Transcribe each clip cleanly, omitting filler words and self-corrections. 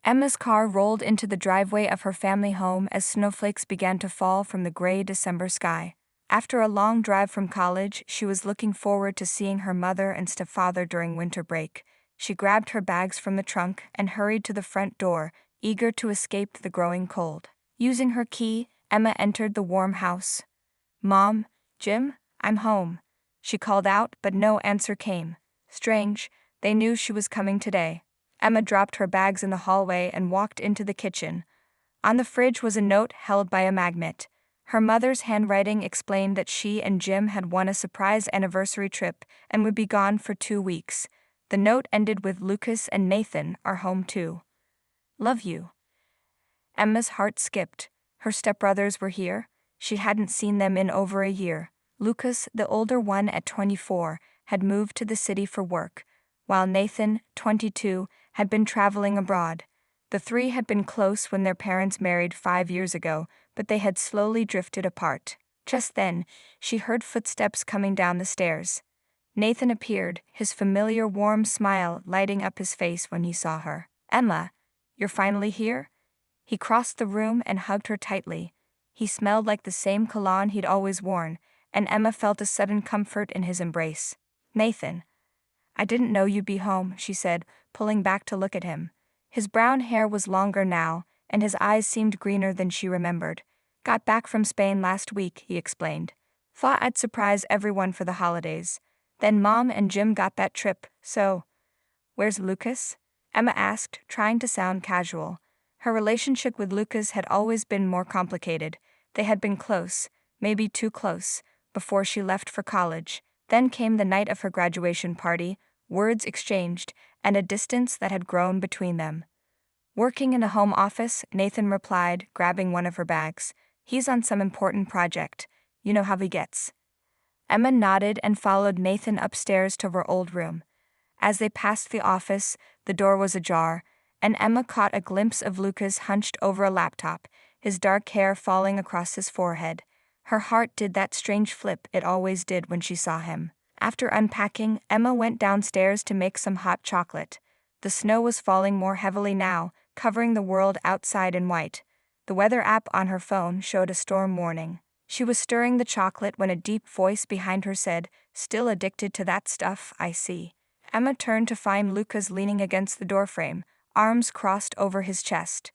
Emma's car rolled into the driveway of her family home as snowflakes began to fall from the gray December sky. After a long drive from college, she was looking forward to seeing her mother and stepfather during winter break. She grabbed her bags from the trunk and hurried to the front door, eager to escape the growing cold. Using her key, Emma entered the warm house. "Mom, Jim, I'm home," she called out, but no answer came. Strange, they knew she was coming today. Emma dropped her bags in the hallway and walked into the kitchen. On the fridge was a note held by a magnet. Her mother's handwriting explained that she and Jim had won a surprise anniversary trip and would be gone for 2 weeks. The note ended with "Lucas and Nathan are home too. Love you." Emma's heart skipped. Her stepbrothers were here. She hadn't seen them in over a year. Lucas, the older one at 24, had moved to the city for work, while Nathan, 22, had been traveling abroad. The three had been close when their parents married 5 years ago, but they had slowly drifted apart. Just then, she heard footsteps coming down the stairs. Nathan appeared, his familiar warm smile lighting up his face when he saw her. "Emma, you're finally here?" He crossed the room and hugged her tightly. He smelled like the same cologne he'd always worn, and Emma felt a sudden comfort in his embrace. "Nathan, I didn't know you'd be home," she said, pulling back to look at him. His brown hair was longer now, and his eyes seemed greener than she remembered. "Got back from Spain last week," he explained. "Thought I'd surprise everyone for the holidays. Then Mom and Jim got that trip, so—" "Where's Lucas?" Emma asked, trying to sound casual. Her relationship with Lucas had always been more complicated. They had been close, maybe too close, before she left for college. Then came the night of her graduation party, words exchanged, and a distance that had grown between them. "Working in a home office," Nathan replied, grabbing one of her bags. "He's on some important project. You know how he gets." Emma nodded and followed Nathan upstairs to her old room. As they passed the office, the door was ajar, and Emma caught a glimpse of Lucas hunched over a laptop, his dark hair falling across his forehead. Her heart did that strange flip it always did when she saw him. After unpacking, Emma went downstairs to make some hot chocolate. The snow was falling more heavily now, covering the world outside in white. The weather app on her phone showed a storm warning. She was stirring the chocolate when a deep voice behind her said, "Still addicted to that stuff, I see." Emma turned to find Lucas leaning against the doorframe, arms crossed over his chest.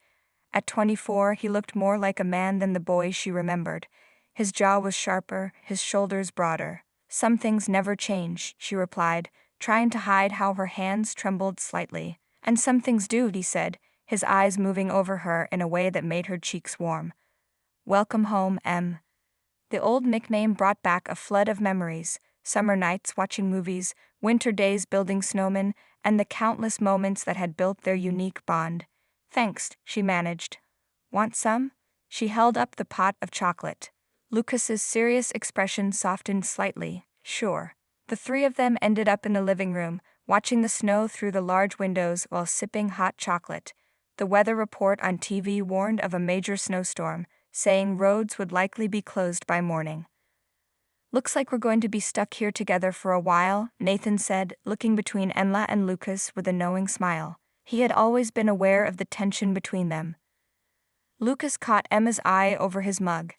At 24, he looked more like a man than the boy she remembered. His jaw was sharper, his shoulders broader. "Some things never change," she replied, trying to hide how her hands trembled slightly. "And some things do," he said, his eyes moving over her in a way that made her cheeks warm. "Welcome home, Em." The old nickname brought back a flood of memories: summer nights watching movies, winter days building snowmen, and the countless moments that had built their unique bond. "Thanks," she managed. "Want some?" She held up the pot of chocolate. Lucas's serious expression softened slightly. "Sure." The three of them ended up in the living room, watching the snow through the large windows while sipping hot chocolate. The weather report on TV warned of a major snowstorm, saying roads would likely be closed by morning. "Looks like we're going to be stuck here together for a while," Nathan said, looking between Emma and Lucas with a knowing smile. He had always been aware of the tension between them. Lucas caught Emma's eye over his mug.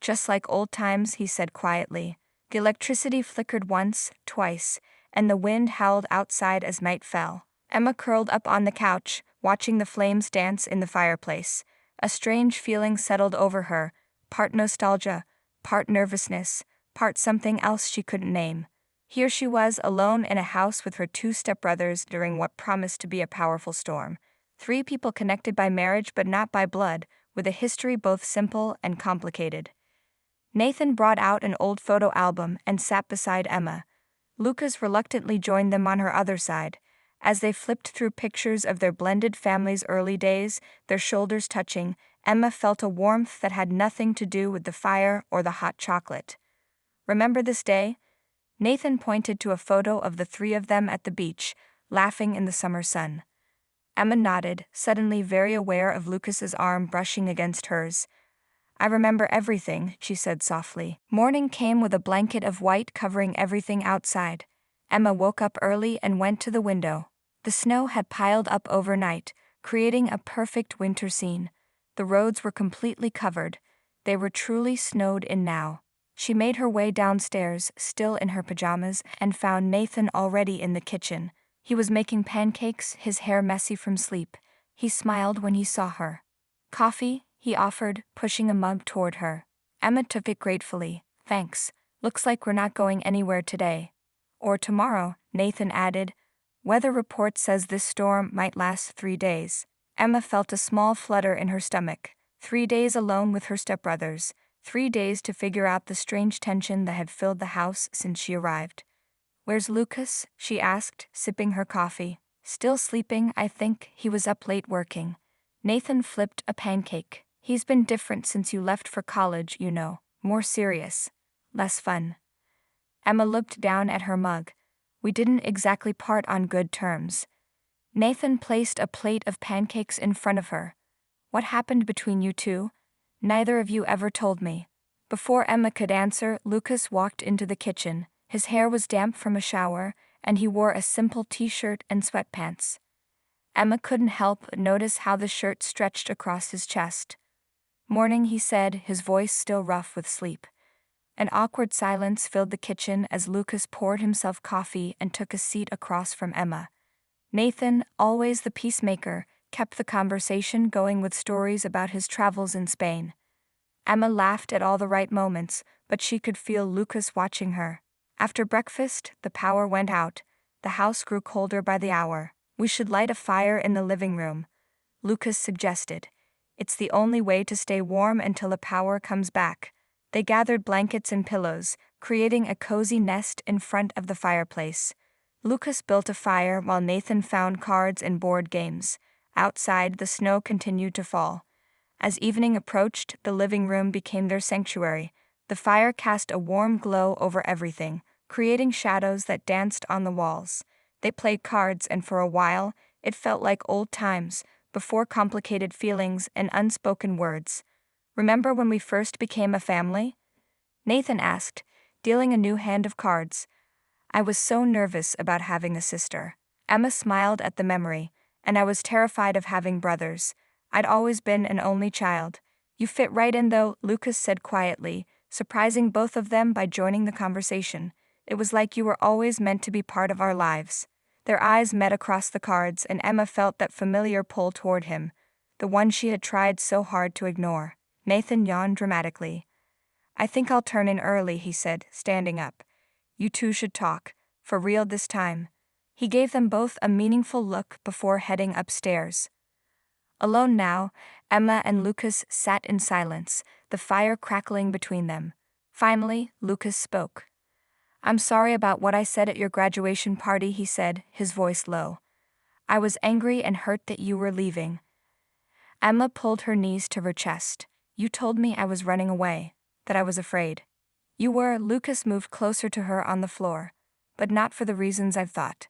"Just like old times," he said quietly. The electricity flickered once, twice, and the wind howled outside as night fell. Emma curled up on the couch, watching the flames dance in the fireplace. A strange feeling settled over her, part nostalgia, part nervousness, part something else she couldn't name. Here she was, alone in a house with her 2 stepbrothers during what promised to be a powerful storm. 3 people connected by marriage but not by blood, with a history both simple and complicated. Nathan brought out an old photo album and sat beside Emma. Lucas reluctantly joined them on her other side. As they flipped through pictures of their blended family's early days, their shoulders touching, Emma felt a warmth that had nothing to do with the fire or the hot chocolate. "Remember this day?" Nathan pointed to a photo of the 3 of them at the beach, laughing in the summer sun. Emma nodded, suddenly very aware of Lucas's arm brushing against hers. "I remember everything," she said softly. Morning came with a blanket of white covering everything outside. Emma woke up early and went to the window. The snow had piled up overnight, creating a perfect winter scene. The roads were completely covered. They were truly snowed in now. She made her way downstairs, still in her pajamas, and found Nathan already in the kitchen. He was making pancakes, his hair messy from sleep. He smiled when he saw her. "Coffee?" he offered, pushing a mug toward her. Emma took it gratefully. "Thanks. Looks like we're not going anywhere today." "Or tomorrow," Nathan added. "Weather report says this storm might last 3 days." Emma felt a small flutter in her stomach. 3 days alone with her stepbrothers. 3 days to figure out the strange tension that had filled the house since she arrived. "Where's Lucas?" she asked, sipping her coffee. "Still sleeping, I think. He was up late working." Nathan flipped a pancake. "He's been different since you left for college, you know. More serious. Less fun." Emma looked down at her mug. "We didn't exactly part on good terms." Nathan placed a plate of pancakes in front of her. "What happened between you two? Neither of you ever told me." Before Emma could answer, Lucas walked into the kitchen. His hair was damp from a shower, and he wore a simple t-shirt and sweatpants. Emma couldn't help but notice how the shirt stretched across his chest. "Morning," he said, his voice still rough with sleep. An awkward silence filled the kitchen as Lucas poured himself coffee and took a seat across from Emma. Nathan, always the peacemaker, kept the conversation going with stories about his travels in Spain. Emma laughed at all the right moments, but she could feel Lucas watching her. After breakfast, the power went out. The house grew colder by the hour. "We should light a fire in the living room," Lucas suggested. "It's the only way to stay warm until the power comes back." They gathered blankets and pillows, creating a cozy nest in front of the fireplace. Lucas built a fire while Nathan found cards and board games. Outside, the snow continued to fall. As evening approached, the living room became their sanctuary. The fire cast a warm glow over everything, creating shadows that danced on the walls. They played cards, and for a while, it felt like old times, before complicated feelings and unspoken words. "Remember when we first became a family?" Nathan asked, dealing a new hand of cards. "I was so nervous about having a sister." Emma smiled at the memory. "And I was terrified of having brothers. I'd always been an only child." "You fit right in though," Lucas said quietly, surprising both of them by joining the conversation. "It was like you were always meant to be part of our lives." Their eyes met across the cards, and Emma felt that familiar pull toward him, the one she had tried so hard to ignore. Nathan yawned dramatically. "I think I'll turn in early," he said, standing up. "You two should talk, for real this time." He gave them both a meaningful look before heading upstairs. Alone now, Emma and Lucas sat in silence, the fire crackling between them. Finally, Lucas spoke. "I'm sorry about what I said at your graduation party," he said, his voice low. "I was angry and hurt that you were leaving." Emma pulled her knees to her chest. "You told me I was running away, that I was afraid." "You were." Lucas moved closer to her on the floor. "But not for the reasons I've thought."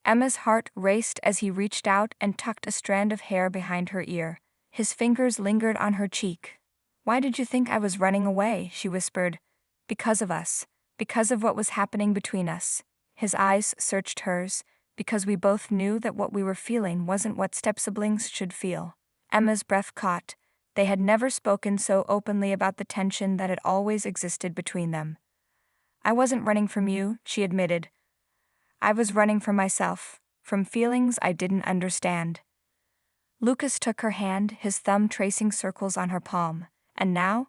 Emma's heart raced as he reached out and tucked a strand of hair behind her ear. His fingers lingered on her cheek. "Why did you think I was running away?" she whispered. "Because of us. Because of what was happening between us." His eyes searched hers. "Because we both knew that what we were feeling wasn't what step-siblings should feel." Emma's breath caught. They had never spoken so openly about the tension that had always existed between them. "I wasn't running from you," she admitted. "I was running from myself, from feelings I didn't understand." Lucas took her hand, his thumb tracing circles on her palm. "And now?"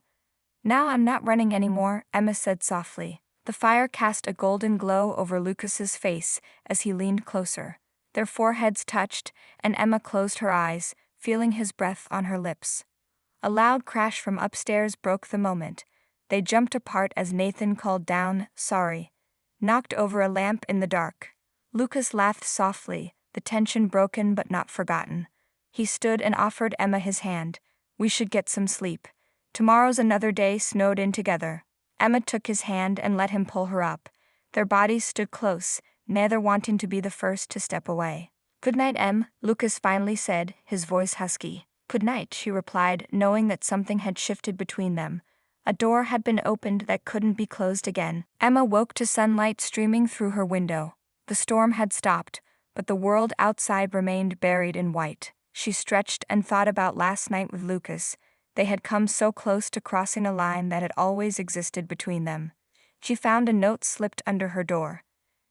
"Now I'm not running anymore," Emma said softly. The fire cast a golden glow over Lucas's face as he leaned closer. Their foreheads touched, and Emma closed her eyes, feeling his breath on her lips. A loud crash from upstairs broke the moment. They jumped apart as Nathan called down, "Sorry," knocked over a lamp in the dark. Lucas laughed softly, the tension broken but not forgotten. He stood and offered Emma his hand. "We should get some sleep. Tomorrow's another day snowed in together." Emma took his hand and let him pull her up. Their bodies stood close, neither wanting to be the first to step away. "Good night, Em," Lucas finally said, his voice husky. "Good night," she replied, knowing that something had shifted between them. A door had been opened that couldn't be closed again. Emma woke to sunlight streaming through her window. The storm had stopped, but the world outside remained buried in white. She stretched and thought about last night with Lucas. They had come so close to crossing a line that had always existed between them. She found a note slipped under her door.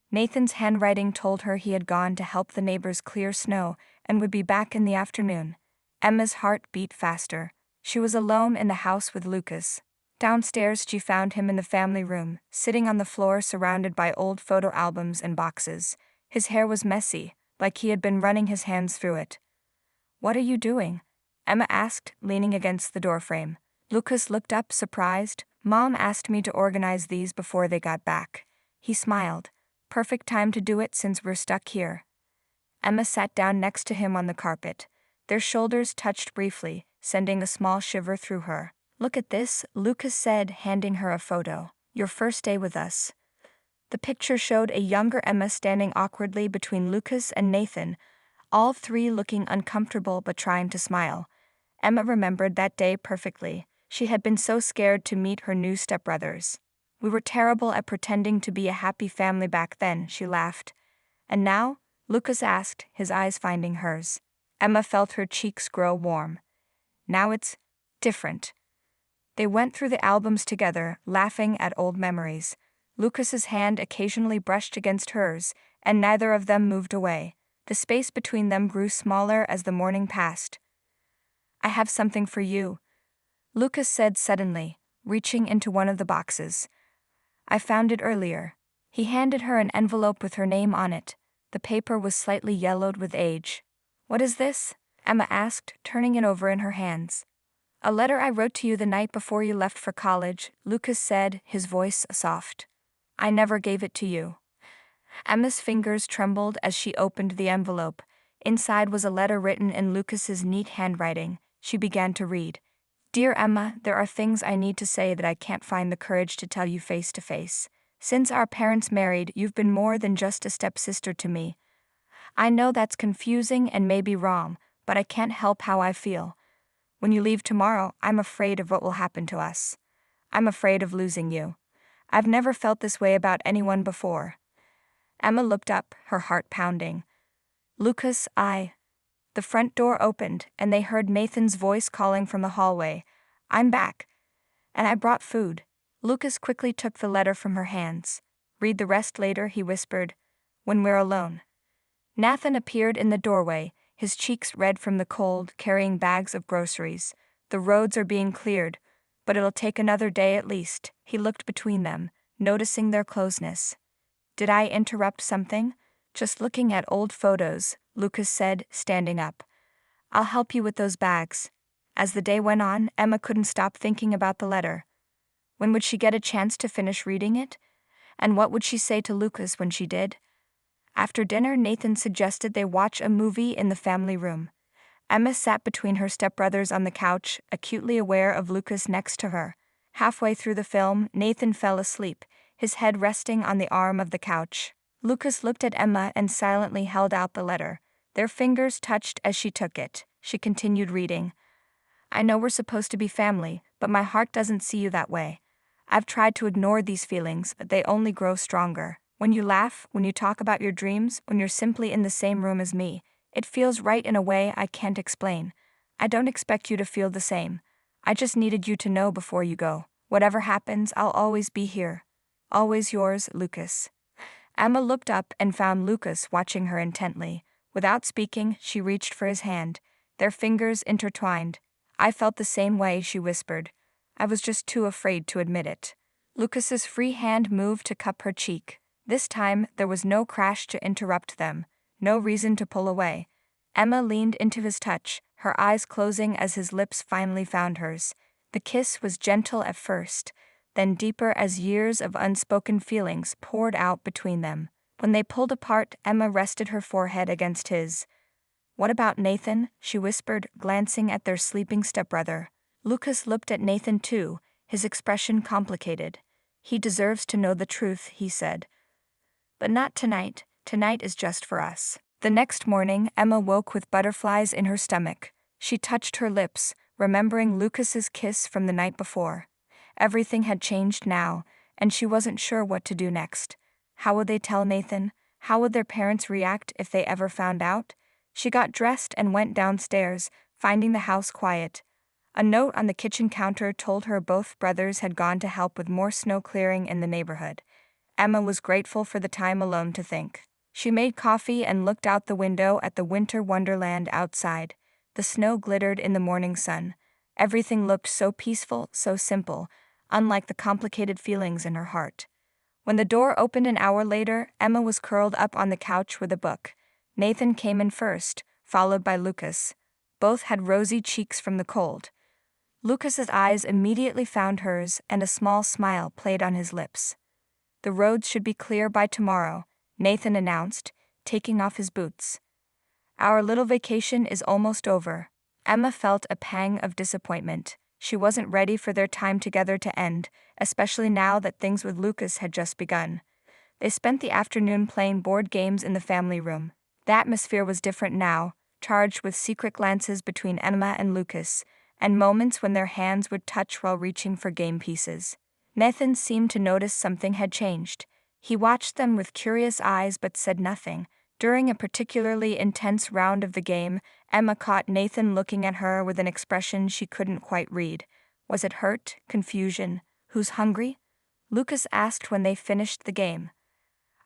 Nathan's handwriting told her he had gone to help the neighbors clear snow and would be back in the afternoon. Emma's heart beat faster. She was alone in the house with Lucas. Downstairs, she found him in the family room, sitting on the floor surrounded by old photo albums and boxes. His hair was messy, like he had been running his hands through it. "What are you doing?" Emma asked, leaning against the doorframe. Lucas looked up, surprised. "Mom asked me to organize these before they got back." He smiled. "Perfect time to do it since we're stuck here." Emma sat down next to him on the carpet. Their shoulders touched briefly, sending a small shiver through her. "Look at this," Lucas said, handing her a photo. "Your first day with us." The picture showed a younger Emma standing awkwardly between Lucas and Nathan, all three looking uncomfortable but trying to smile. Emma remembered that day perfectly. She had been so scared to meet her new stepbrothers. "We were terrible at pretending to be a happy family back then," she laughed. "And now?" Lucas asked, his eyes finding hers. Emma felt her cheeks grow warm. "Now it's different." They went through the albums together, laughing at old memories. Lucas's hand occasionally brushed against hers, and neither of them moved away. The space between them grew smaller as the morning passed. "I have something for you," Lucas said suddenly, reaching into one of the boxes. "I found it earlier." He handed her an envelope with her name on it. The paper was slightly yellowed with age. "What is this?" Emma asked, turning it over in her hands. "A letter I wrote to you the night before you left for college," Lucas said, his voice soft. "I never gave it to you." Emma's fingers trembled as she opened the envelope. Inside was a letter written in Lucas's neat handwriting. She began to read. "Dear Emma, there are things I need to say that I can't find the courage to tell you face to face. Since our parents married, you've been more than just a stepsister to me. I know that's confusing and maybe wrong, but I can't help how I feel. When you leave tomorrow, I'm afraid of what will happen to us. I'm afraid of losing you. I've never felt this way about anyone before." Emma looked up, her heart pounding. "Lucas, The front door opened, and they heard Nathan's voice calling from the hallway. "I'm back. And I brought food." Lucas quickly took the letter from her hands. "Read the rest later," he whispered, "when we're alone." Nathan appeared in the doorway, his cheeks red from the cold, carrying bags of groceries. "The roads are being cleared, but it'll take another day at least." He looked between them, noticing their closeness. "Did I interrupt something?" "Just looking at old photos," Lucas said, standing up. "I'll help you with those bags." As the day went on, Emma couldn't stop thinking about the letter. When would she get a chance to finish reading it? And what would she say to Lucas when she did? After dinner, Nathan suggested they watch a movie in the family room. Emma sat between her stepbrothers on the couch, acutely aware of Lucas next to her. Halfway through the film, Nathan fell asleep, his head resting on the arm of the couch. Lucas looked at Emma and silently held out the letter. Their fingers touched as she took it. She continued reading. "I know we're supposed to be family, but my heart doesn't see you that way. I've tried to ignore these feelings, but they only grow stronger. When you laugh, when you talk about your dreams, when you're simply in the same room as me, it feels right in a way I can't explain. I don't expect you to feel the same. I just needed you to know before you go. Whatever happens, I'll always be here. Always yours, Lucas." Emma looked up and found Lucas watching her intently. Without speaking, she reached for his hand. Their fingers intertwined. "I felt the same way," she whispered. "I was just too afraid to admit it." Lucas's free hand moved to cup her cheek. This time, there was no crash to interrupt them, no reason to pull away. Emma leaned into his touch, her eyes closing as his lips finally found hers. The kiss was gentle at first, then deeper as years of unspoken feelings poured out between them. When they pulled apart, Emma rested her forehead against his. "What about Nathan?" she whispered, glancing at their sleeping stepbrother. Lucas looked at Nathan too, his expression complicated. "He deserves to know the truth," he said. "But not tonight. Tonight is just for us." The next morning, Emma woke with butterflies in her stomach. She touched her lips, remembering Lucas's kiss from the night before. Everything had changed now, and she wasn't sure what to do next. How would they tell Nathan? How would their parents react if they ever found out? She got dressed and went downstairs, finding the house quiet. A note on the kitchen counter told her both brothers had gone to help with more snow clearing in the neighborhood. Emma was grateful for the time alone to think. She made coffee and looked out the window at the winter wonderland outside. The snow glittered in the morning sun. Everything looked so peaceful, so simple, unlike the complicated feelings in her heart. When the door opened an hour later, Emma was curled up on the couch with a book. Nathan came in first, followed by Lucas. Both had rosy cheeks from the cold. Lucas's eyes immediately found hers, and a small smile played on his lips. "The roads should be clear by tomorrow," Nathan announced, taking off his boots. "Our little vacation is almost over." Emma felt a pang of disappointment. She wasn't ready for their time together to end, especially now that things with Lucas had just begun. They spent the afternoon playing board games in the family room. The atmosphere was different now, charged with secret glances between Emma and Lucas, and moments when their hands would touch while reaching for game pieces. Nathan seemed to notice something had changed. He watched them with curious eyes but said nothing. During a particularly intense round of the game, Emma caught Nathan looking at her with an expression she couldn't quite read. Was it hurt, confusion? Who's hungry? Lucas asked when they finished the game.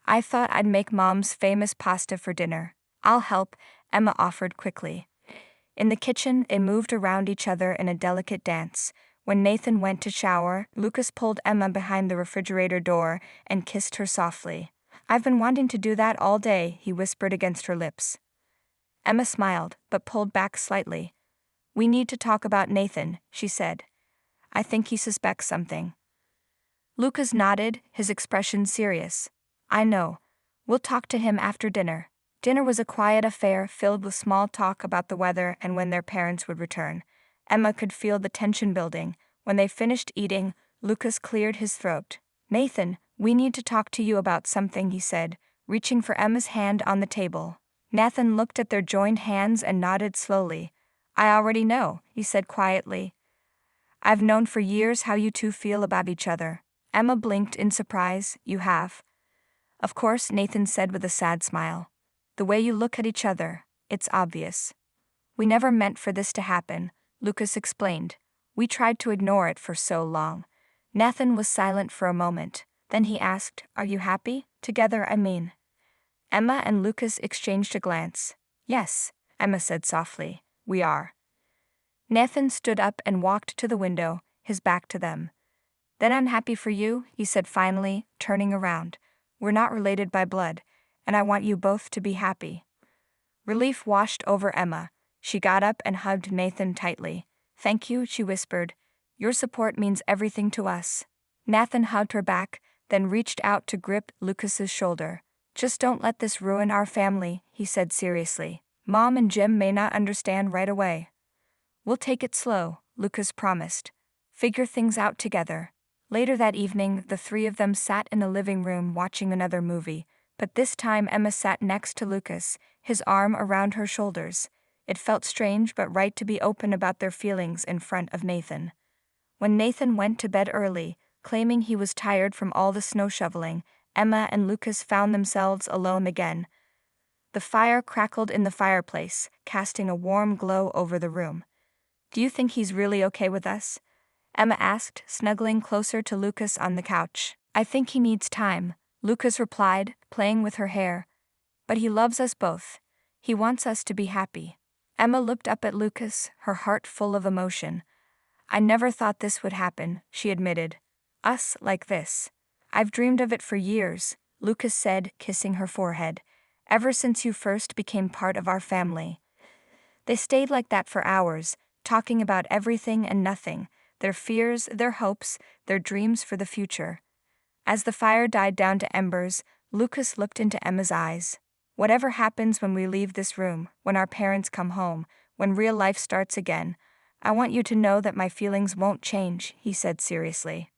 "I thought I'd make Mom's famous pasta for dinner." "I'll help," Emma offered quickly. In the kitchen, they moved around each other in a delicate dance. When Nathan went to shower, Lucas pulled Emma behind the refrigerator door and kissed her softly. "I've been wanting to do that all day," he whispered against her lips. Emma smiled, but pulled back slightly. "We need to talk about Nathan," she said. "I think he suspects something." Lucas nodded, his expression serious. "I know. We'll talk to him after dinner." Dinner was a quiet affair filled with small talk about the weather and when their parents would return. Emma could feel the tension building. When they finished eating, Lucas cleared his throat. "Nathan, we need to talk to you about something," he said, reaching for Emma's hand on the table. Nathan looked at their joined hands and nodded slowly. "I already know," he said quietly. "I've known for years how you two feel about each other." Emma blinked in surprise. "You have?" "Of course," Nathan said with a sad smile. "The way you look at each other, it's obvious." "We never meant for this to happen," Lucas explained. "We tried to ignore it for so long." Nathan was silent for a moment. Then he asked, "Are you happy? Together, I mean." Emma and Lucas exchanged a glance. "Yes," Emma said softly. "We are." Nathan stood up and walked to the window, his back to them. "Then I'm happy for you," he said finally, turning around. "We're not related by blood, and I want you both to be happy." Relief washed over Emma. She got up and hugged Nathan tightly. "Thank you," she whispered. "Your support means everything to us." Nathan hugged her back, then reached out to grip Lucas's shoulder. "Just don't let this ruin our family," he said seriously. "Mom and Jim may not understand right away." "We'll take it slow," Lucas promised. "Figure things out together." Later that evening, the three of them sat in the living room watching another movie. But this time Emma sat next to Lucas, his arm around her shoulders. It felt strange but right to be open about their feelings in front of Nathan. When Nathan went to bed early, claiming he was tired from all the snow shoveling, Emma and Lucas found themselves alone again. The fire crackled in the fireplace, casting a warm glow over the room. "Do you think he's really okay with us?" Emma asked, snuggling closer to Lucas on the couch. "I think he needs time," Lucas replied, playing with her hair. "But he loves us both. He wants us to be happy." Emma looked up at Lucas, her heart full of emotion. "I never thought this would happen," she admitted. "Us like this. I've dreamed of it for years," Lucas said, kissing her forehead. "Ever since you first became part of our family." They stayed like that for hours, talking about everything and nothing, their fears, their hopes, their dreams for the future. As the fire died down to embers, Lucas looked into Emma's eyes. "Whatever happens when we leave this room, when our parents come home, when real life starts again, I want you to know that my feelings won't change," he said seriously.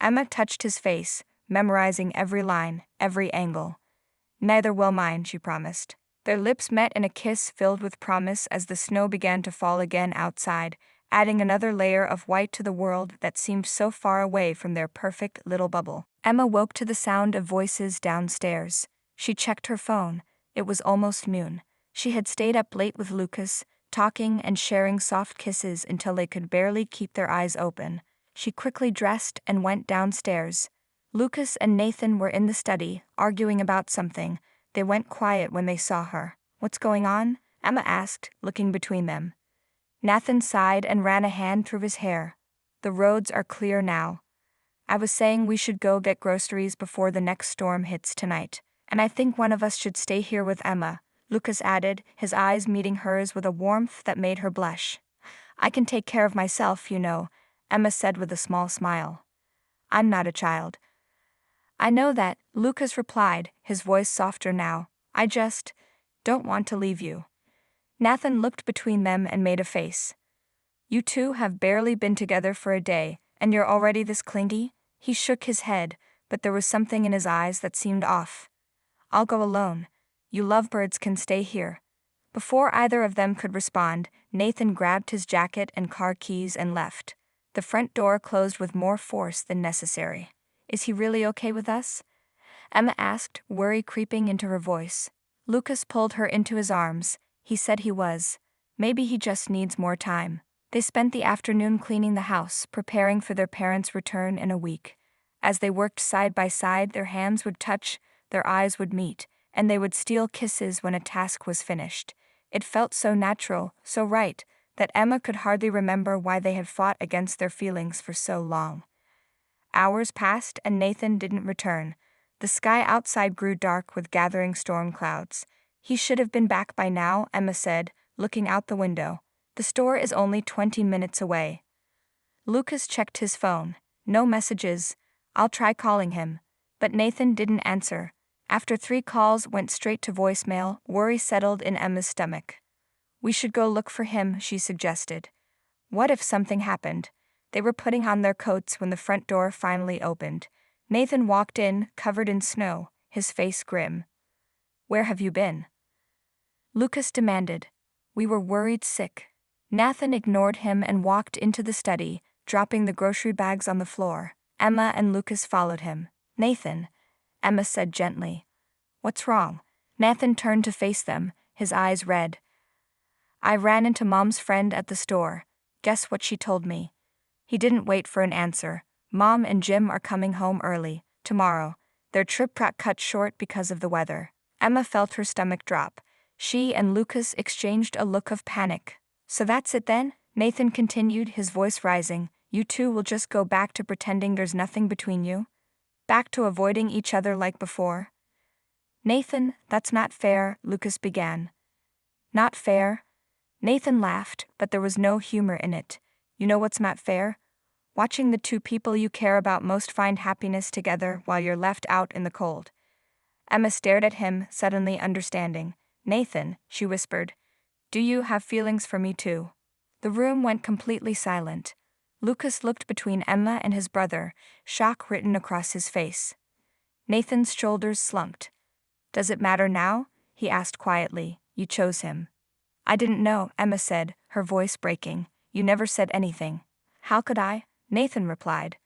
Emma touched his face, memorizing every line, every angle. "Neither will mine," she promised. Their lips met in a kiss filled with promise as the snow began to fall again outside, adding another layer of white to the world that seemed so far away from their perfect little bubble. Emma woke to the sound of voices downstairs. She checked her phone. It was almost noon. She had stayed up late with Lucas, talking and sharing soft kisses until they could barely keep their eyes open. She quickly dressed and went downstairs. Lucas and Nathan were in the study, arguing about something. They went quiet when they saw her. "What's going on?" Emma asked, looking between them. Nathan sighed and ran a hand through his hair. "The roads are clear now. I was saying we should go get groceries before the next storm hits tonight. And I think one of us should stay here with Emma," Lucas added, his eyes meeting hers with a warmth that made her blush. "I can take care of myself, you know," Emma said with a small smile. "I'm not a child." "I know that," Lucas replied, his voice softer now. "I just don't want to leave you." Nathan looked between them and made a face. "You two have barely been together for a day, and you're already this clingy?" He shook his head, but there was something in his eyes that seemed off. "I'll go alone. You lovebirds can stay here." Before either of them could respond, Nathan grabbed his jacket and car keys and left. The front door closed with more force than necessary. "Is he really okay with us?" Emma asked, worry creeping into her voice. Lucas pulled her into his arms. He said he was. Maybe he just needs more time. They spent the afternoon cleaning the house, preparing for their parents' return in a week. As they worked side by side, their hands would touch, their eyes would meet, and they would steal kisses when a task was finished. It felt so natural, so right, that Emma could hardly remember why they had fought against their feelings for so long. Hours passed and Nathan didn't return. The sky outside grew dark with gathering storm clouds. "He should have been back by now," Emma said, looking out the window. "The store is only 20 minutes away." Lucas checked his phone. No messages. "I'll try calling him." But Nathan didn't answer. After 3 calls went straight to voicemail, worry settled in Emma's stomach. "We should go look for him," she suggested. What if something happened? They were putting on their coats when the front door finally opened. Nathan walked in, covered in snow, his face grim. "Where have you been?" Lucas demanded. "We were worried sick." Nathan ignored him and walked into the study, dropping the grocery bags on the floor. Emma and Lucas followed him. "Nathan," Emma said gently. "What's wrong?" Nathan turned to face them, his eyes red. "I ran into Mom's friend at the store. Guess what she told me?" He didn't wait for an answer. "Mom and Jim are coming home early, tomorrow. Their trip got cut short because of the weather." Emma felt her stomach drop. She and Lucas exchanged a look of panic. "So that's it then?" Nathan continued, his voice rising. "You two will just go back to pretending there's nothing between you? Back to avoiding each other like before?" "Nathan, that's not fair," Lucas began. "Not fair?" Nathan laughed, but there was no humor in it. "You know what's not fair? Watching the two people you care about most find happiness together while you're left out in the cold." Emma stared at him, suddenly understanding. "Nathan," she whispered, "do you have feelings for me too?" The room went completely silent. Lucas looked between Emma and his brother, shock written across his face. Nathan's shoulders slumped. "Does it matter now?" he asked quietly. "You chose him." "I didn't know," Emma said, her voice breaking. "You never said anything." "How could I?" Nathan replied.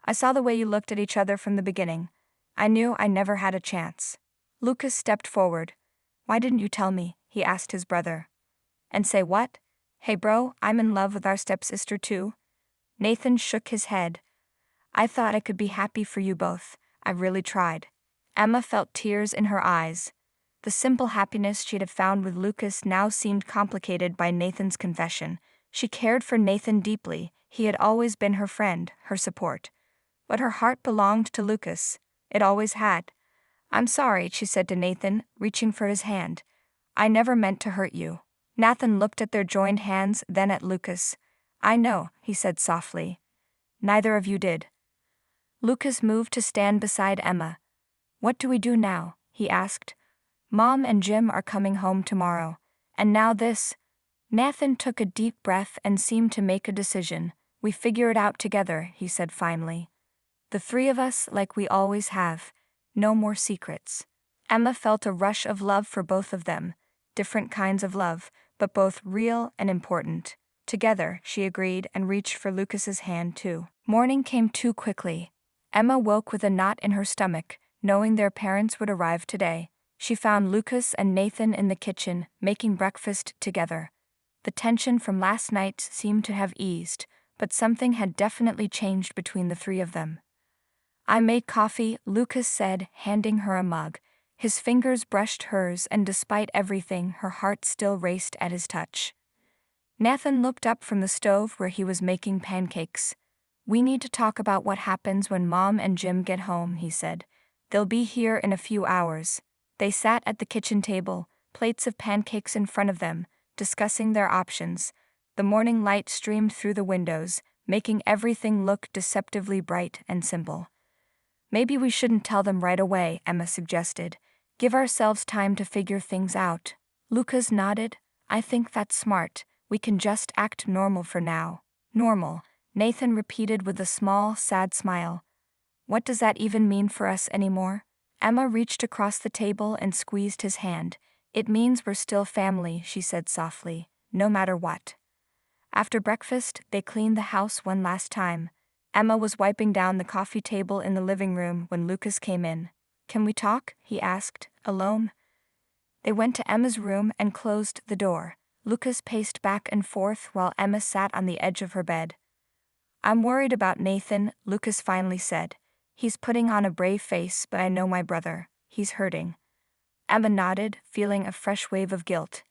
"I saw the way you looked at each other from the beginning. I knew I never had a chance." Lucas stepped forward. "Why didn't you tell me?" he asked his brother. "And say what? Hey bro, I'm in love with our stepsister too." Nathan shook his head. "I thought I could be happy for you both. I really tried." Emma felt tears in her eyes. The simple happiness she'd have found with Lucas now seemed complicated by Nathan's confession. She cared for Nathan deeply. He had always been her friend, her support. But her heart belonged to Lucas. It always had. "I'm sorry," she said to Nathan, reaching for his hand. "I never meant to hurt you." Nathan looked at their joined hands, then at Lucas. "I know," he said softly. "Neither of you did." Lucas moved to stand beside Emma. "What do we do now?" he asked. "Mom and Jim are coming home tomorrow. And now this." Nathan took a deep breath and seemed to make a decision. "We figure it out together," he said finally. "The 3 of us like we always have. No more secrets." Emma felt a rush of love for both of them. Different kinds of love, but both real and important. Together, she agreed and reached for Lucas's hand too. Morning came too quickly. Emma woke with a knot in her stomach, knowing their parents would arrive today. She found Lucas and Nathan in the kitchen, making breakfast together. The tension from last night seemed to have eased, but something had definitely changed between the three of them. "I made coffee," Lucas said, handing her a mug. His fingers brushed hers, and despite everything, her heart still raced at his touch. Nathan looked up from the stove where he was making pancakes. "We need to talk about what happens when Mom and Jim get home," he said. "They'll be here in a few hours." They sat at the kitchen table, plates of pancakes in front of them, discussing their options. The morning light streamed through the windows, making everything look deceptively bright and simple. "Maybe we shouldn't tell them right away," Emma suggested. "Give ourselves time to figure things out." Lucas nodded. "I think that's smart. We can just act normal for now." "Normal," Nathan repeated with a small, sad smile. "What does that even mean for us anymore?" Emma reached across the table and squeezed his hand. "It means we're still family," she said softly, "no matter what." After breakfast, they cleaned the house one last time. Emma was wiping down the coffee table in the living room when Lucas came in. "Can we talk?" he asked, "alone?" They went to Emma's room and closed the door. Lucas paced back and forth while Emma sat on the edge of her bed. "I'm worried about Nathan," Lucas finally said. "He's putting on a brave face, but I know my brother. He's hurting." Emma nodded, feeling a fresh wave of guilt.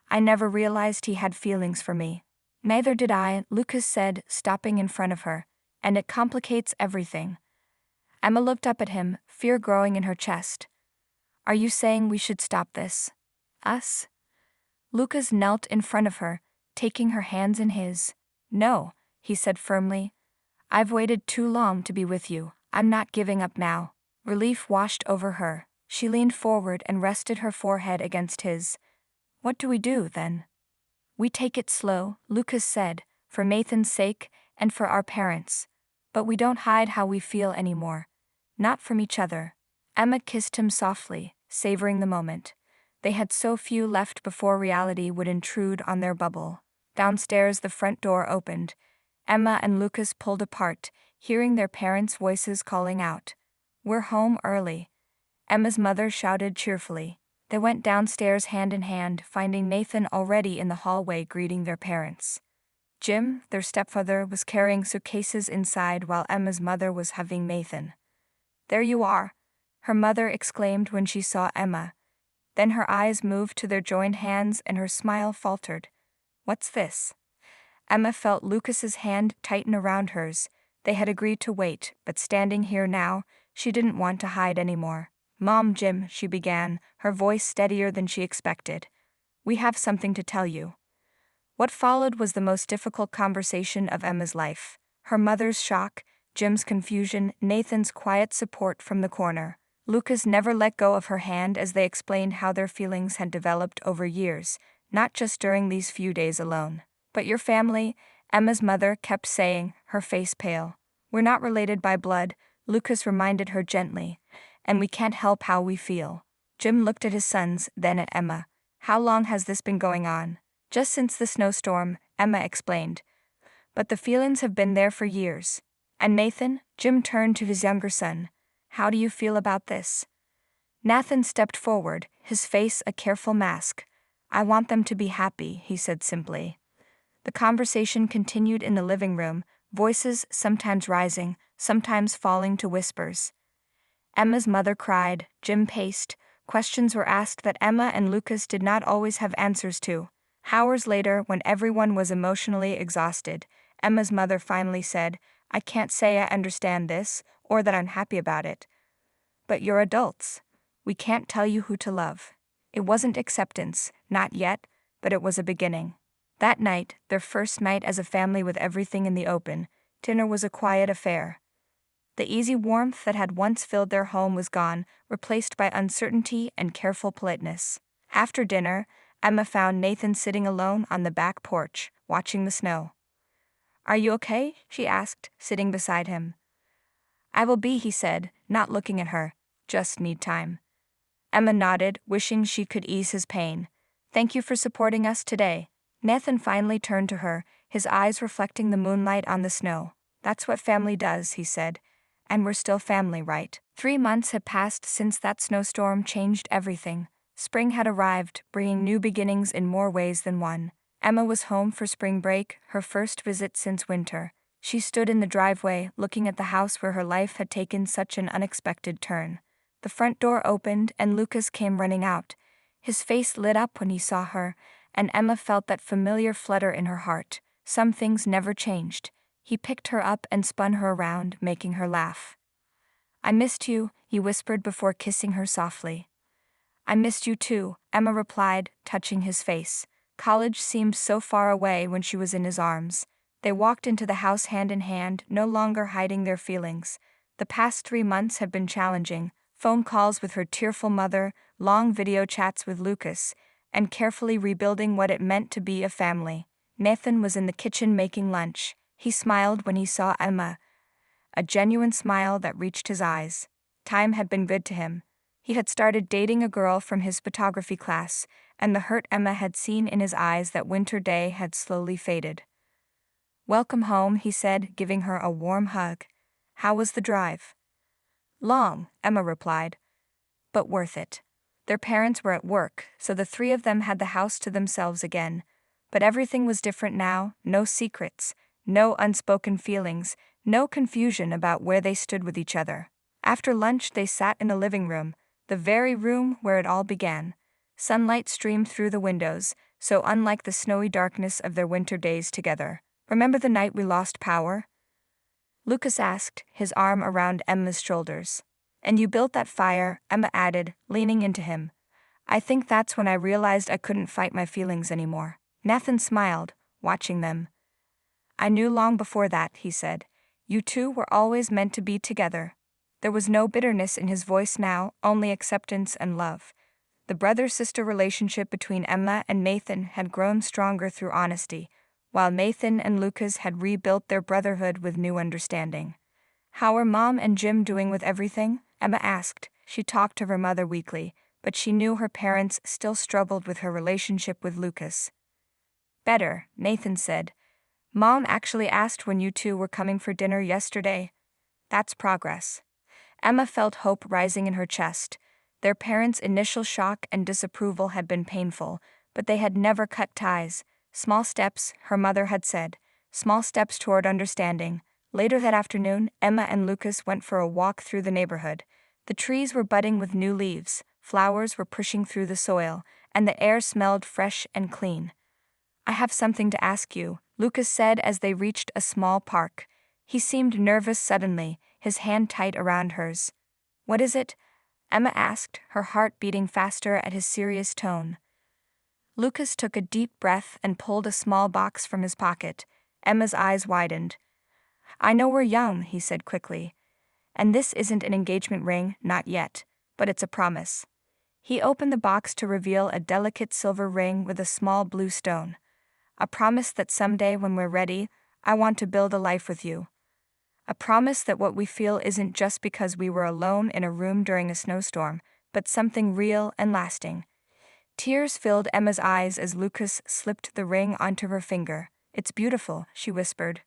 "I never realized he had feelings for me." "Neither did I," Lucas said, stopping in front of her. "And it complicates everything." Emma looked up at him, fear growing in her chest. "Are you saying we should stop this? Us?" Lucas knelt in front of her, taking her hands in his. "No," he said firmly. "I've waited too long to be with you. I'm not giving up now." Relief washed over her. She leaned forward and rested her forehead against his. "What do we do, then?" "We take it slow," Lucas said, "for Nathan's sake and for our parents. But we don't hide how we feel anymore. Not from each other." Emma kissed him softly, savoring the moment. They had so few left before reality would intrude on their bubble. Downstairs, the front door opened. Emma and Lucas pulled apart, hearing their parents' voices calling out. "We're home early," Emma's mother shouted cheerfully. They went downstairs hand in hand, finding Nathan already in the hallway greeting their parents. Jim, their stepfather, was carrying suitcases inside while Emma's mother was hugging Nathan. "There you are," her mother exclaimed when she saw Emma. Then her eyes moved to their joined hands and her smile faltered. "What's this?" Emma felt Lucas's hand tighten around hers. They had agreed to wait, but standing here now, she didn't want to hide anymore. "Mom, Jim," she began, her voice steadier than she expected. "We have something to tell you." What followed was the most difficult conversation of Emma's life. Her mother's shock, Jim's confusion, Nathan's quiet support from the corner. Lucas never let go of her hand as they explained how their feelings had developed over years, not just during these few days alone. "But your family," Emma's mother kept saying, her face pale. "We're not related by blood," Lucas reminded her gently, "and we can't help how we feel." Jim looked at his sons, then at Emma. "How long has this been going on?" "Just since the snowstorm," Emma explained. "But the feelings have been there for years." "And Nathan?" Jim turned to his younger son. "How do you feel about this?" Nathan stepped forward, his face a careful mask. "I want them to be happy," he said simply. The conversation continued in the living room, voices sometimes rising, sometimes falling to whispers. Emma's mother cried, Jim paced, questions were asked that Emma and Lucas did not always have answers to. Hours later, when everyone was emotionally exhausted, Emma's mother finally said, "I can't say I understand this, or that I'm happy about it. But you're adults. We can't tell you who to love." It wasn't acceptance, not yet, but it was a beginning. That night, their first night as a family with everything in the open, dinner was a quiet affair. The easy warmth that had once filled their home was gone, replaced by uncertainty and careful politeness. After dinner, Emma found Nathan sitting alone on the back porch, watching the snow. "Are you okay?" she asked, sitting beside him. "I will be," he said, not looking at her. "Just need time." Emma nodded, wishing she could ease his pain. "Thank you for supporting us today." Nathan finally turned to her, his eyes reflecting the moonlight on the snow. "That's what family does," he said. And we're still family, right? 3 months had passed since that snowstorm changed everything. Spring had arrived, bringing new beginnings in more ways than one. Emma was home for spring break, her first visit since winter. She stood in the driveway, looking at the house where her life had taken such an unexpected turn. The front door opened, and Lucas came running out. His face lit up when he saw her, and Emma felt that familiar flutter in her heart. Some things never changed. He picked her up and spun her around, making her laugh. "I missed you," he whispered before kissing her softly. "I missed you too," Emma replied, touching his face. College seemed so far away when she was in his arms. They walked into the house hand in hand, no longer hiding their feelings. The past 3 months had been challenging: phone calls with her tearful mother, long video chats with Lucas, and carefully rebuilding what it meant to be a family. Nathan was in the kitchen making lunch. He smiled when he saw Emma, a genuine smile that reached his eyes. Time had been good to him. He had started dating a girl from his photography class, and the hurt Emma had seen in his eyes that winter day had slowly faded. "Welcome home," he said, giving her a warm hug. "How was the drive?" "Long," Emma replied, "but worth it." Their parents were at work, so the three of them had the house to themselves again. But everything was different now: no secrets, no unspoken feelings, no confusion about where they stood with each other. After lunch they sat in the living room, the very room where it all began. Sunlight streamed through the windows, so unlike the snowy darkness of their winter days together. "Remember the night we lost power?" Lucas asked, his arm around Emma's shoulders. "And you built that fire," Emma added, leaning into him. "I think that's when I realized I couldn't fight my feelings anymore." Nathan smiled, watching them. "I knew long before that," he said. "You two were always meant to be together." There was no bitterness in his voice now, only acceptance and love. The brother-sister relationship between Emma and Nathan had grown stronger through honesty, while Nathan and Lucas had rebuilt their brotherhood with new understanding. "How are Mom and Jim doing with everything?" Emma asked. She talked to her mother weekly, but she knew her parents still struggled with her relationship with Lucas. "Better," Nathan said. "Mom actually asked when you two were coming for dinner yesterday." "That's progress." Emma felt hope rising in her chest. Their parents' initial shock and disapproval had been painful, but they had never cut ties. Small steps, her mother had said. Small steps toward understanding. Later that afternoon, Emma and Lucas went for a walk through the neighborhood. The trees were budding with new leaves, flowers were pushing through the soil, and the air smelled fresh and clean. "I have something to ask you," Lucas said as they reached a small park. He seemed nervous suddenly, his hand tight around hers. "What is it?" Emma asked, her heart beating faster at his serious tone. Lucas took a deep breath and pulled a small box from his pocket. Emma's eyes widened. "I know we're young," he said quickly. "And this isn't an engagement ring, not yet, but it's a promise." He opened the box to reveal a delicate silver ring with a small blue stone. "A promise that someday when we're ready, I want to build a life with you. A promise that what we feel isn't just because we were alone in a room during a snowstorm, but something real and lasting." Tears filled Emma's eyes as Lucas slipped the ring onto her finger. "It's beautiful," she whispered.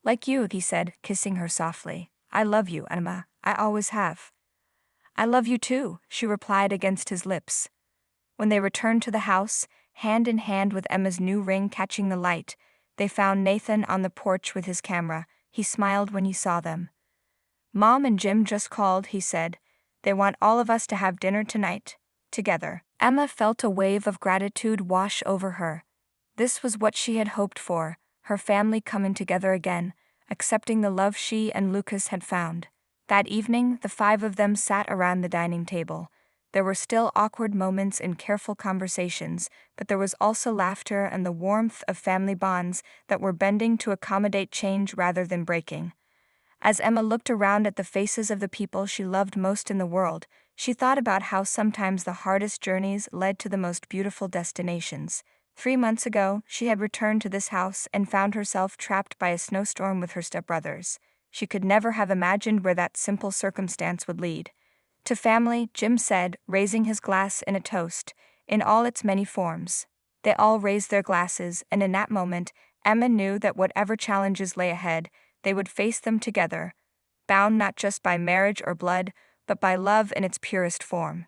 "Like you," he said, kissing her softly. "I love you, Emma. I always have." "I love you too," she replied against his lips. When they returned to the house, hand in hand with Emma's new ring catching the light, they found Nathan on the porch with his camera. He smiled when he saw them. "Mom and Jim just called," he said. "They want all of us to have dinner tonight, together." Emma felt a wave of gratitude wash over her. This was what she had hoped for, her family coming together again, accepting the love she and Lucas had found. That evening, the five of them sat around the dining table. There were still awkward moments and careful conversations, but there was also laughter and the warmth of family bonds that were bending to accommodate change rather than breaking. As Emma looked around at the faces of the people she loved most in the world, she thought about how sometimes the hardest journeys led to the most beautiful destinations. 3 months ago, she had returned to this house and found herself trapped by a snowstorm with her stepbrothers. She could never have imagined where that simple circumstance would lead. To family, Jim said, raising his glass in a toast, in all its many forms. They all raised their glasses, and in that moment, Emma knew that whatever challenges lay ahead, they would face them together. bound not just by marriage or blood, but by love in its purest form.